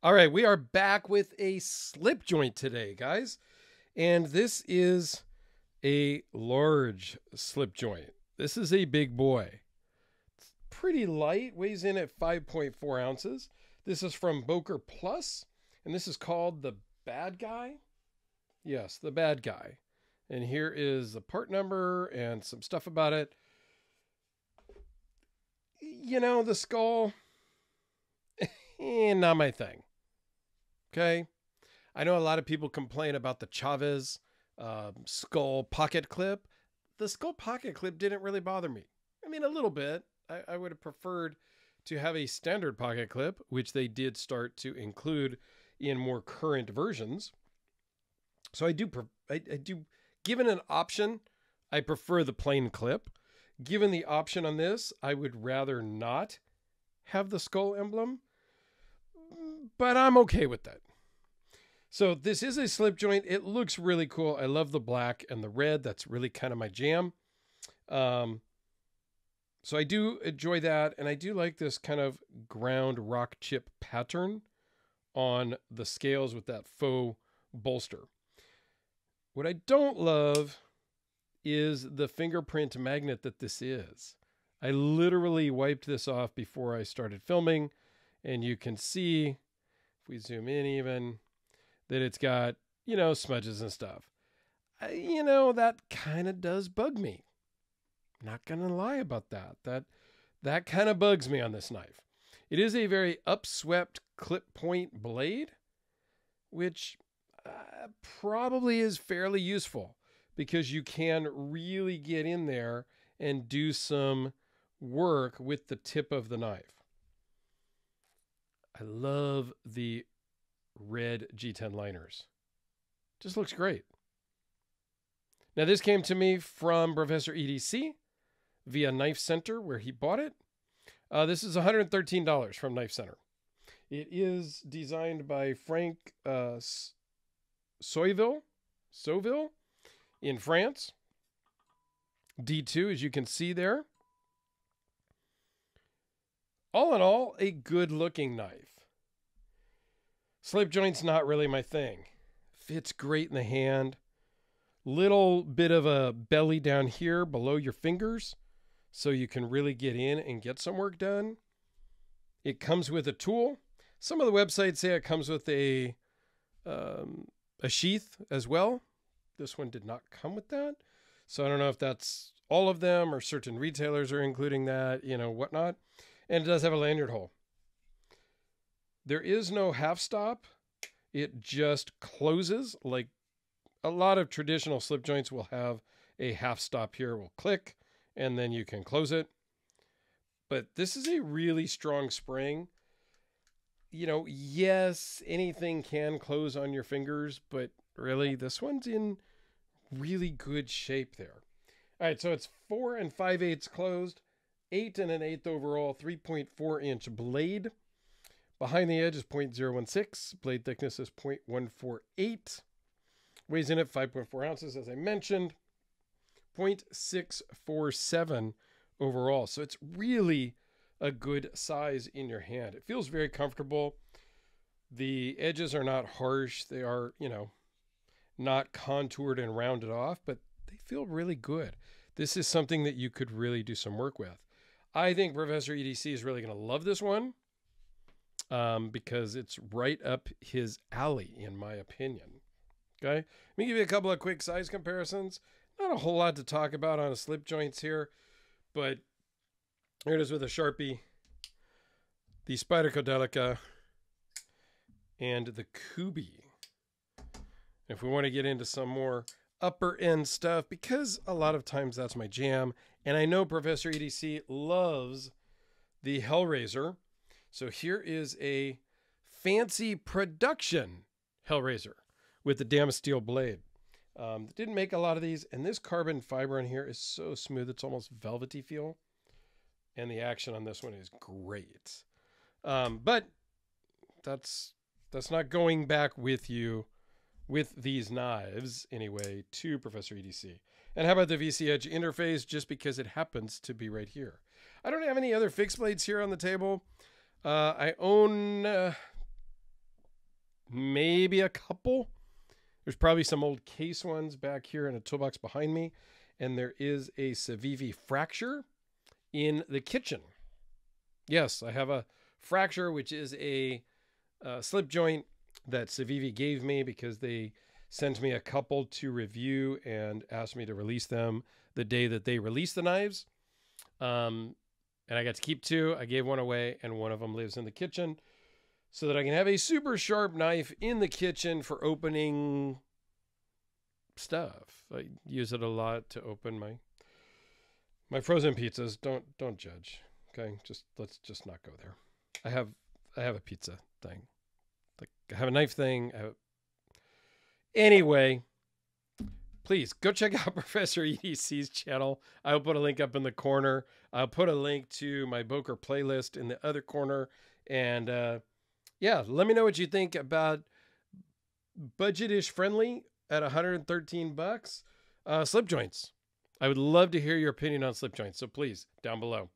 All right, we are back with a slip joint today, guys. And this is a large slip joint. This is a big boy. It's pretty light, weighs in at 5.4 ounces. This is from Boker Plus, and this is called the Bad Guy. Yes, the Bad Guy. And here is the part number and some stuff about it. You know, the skull, not my thing. Okay. I know a lot of people complain about the Chavez skull pocket clip. The skull pocket clip didn't really bother me. I mean, a little bit. I would have preferred to have a standard pocket clip, which they did start to include in more current versions. So I do, given an option, I prefer the plain clip. Given the option on this, I would rather not have the skull emblem, but I'm okay with that. So this is a slip joint. It looks really cool. I love the black and the red. That's really kind of my jam. So I do enjoy that. And I do like this kind of ground rock chip pattern on the scales with that faux bolster. What I don't love is the fingerprint magnet that this is. I literally wiped this off before I started filming. And you can see, if we zoom in even, that it's got, smudges and stuff. That kind of does bug me. Not going to lie about that. That kind of bugs me on this knife. It is a very upswept clip point blade, which probably is fairly useful because you can really get in there and do some work with the tip of the knife. I love the red G10 liners. Just looks great. Now this came to me from Professor EDC via Knife Center where he bought it. This is $113 from Knife Center. It is designed by Frank Sauville in France. D2, as you can see there. All in all, a good looking knife. Slip joint's not really my thing. Fits great in the hand. Little bit of a belly down here below your fingers so you can really get in and get some work done. It comes with a tool. Some of the websites say it comes with a sheath as well. This one did not come with that. So I don't know if that's all of them or certain retailers are including that, whatnot. And it does have a lanyard hole. There is no half stop. It just closes like a lot of traditional slip joints will have a half stop here. Will click and then you can close it. But this is a really strong spring. Yes, anything can close on your fingers, but really this one's in really good shape there. All right, so it's 4 5/8 closed, 8 1/8 overall, 3.4 inch blade. Behind the edge is 0.016. Blade thickness is 0.148. Weighs in at 5.4 ounces, as I mentioned. 0.647 overall. So it's really a good size in your hand. It feels very comfortable. The edges are not harsh. They are, not contoured and rounded off, but they feel really good. This is something that you could really do some work with. I think Professor EDC is really going to love this one. Because it's right up his alley, in my opinion. Okay, let me give you a couple of quick size comparisons. Not a whole lot to talk about on the slip joints here, but here it is with a Sharpie, the Spyderco Delica, and the Kubi. If we want to get into some more upper end stuff, because a lot of times that's my jam, and I know Professor EDC loves the Hellraiser. So here is a fancy production Hellraiser with the Damasteel blade. Didn't make a lot of these, and this carbon fiber in here is so smooth. It's almost velvety feel, and the action on this one is great. But that's not going back with you with these knives anyway to Professor EDC. And how about the VC Edge interface, just because it happens to be right here. I don't have any other fixed blades here on the table. I own maybe a couple. There's probably some old case ones back here in a toolbox behind me. And there is a Civivi fracture in the kitchen. Yes, I have a fracture, which is a slip joint that Civivi gave me because they sent me a couple to review and asked me to release them the day that they released the knives. And I got to keep two. I gave one away, and one of them lives in the kitchen so that I can have a super sharp knife in the kitchen for opening stuff. I use it a lot to open my frozen pizzas. Don't judge. Okay, let's just not go there. I have a pizza thing. Like, I have a knife thing. Anyway, please go check out Professor EDC's channel. I'll put a link up in the corner. I'll put a link to my Boker playlist in the other corner. And yeah, let me know what you think about budget-ish friendly at $113 slip joints. I would love to hear your opinion on slip joints. So please, down below.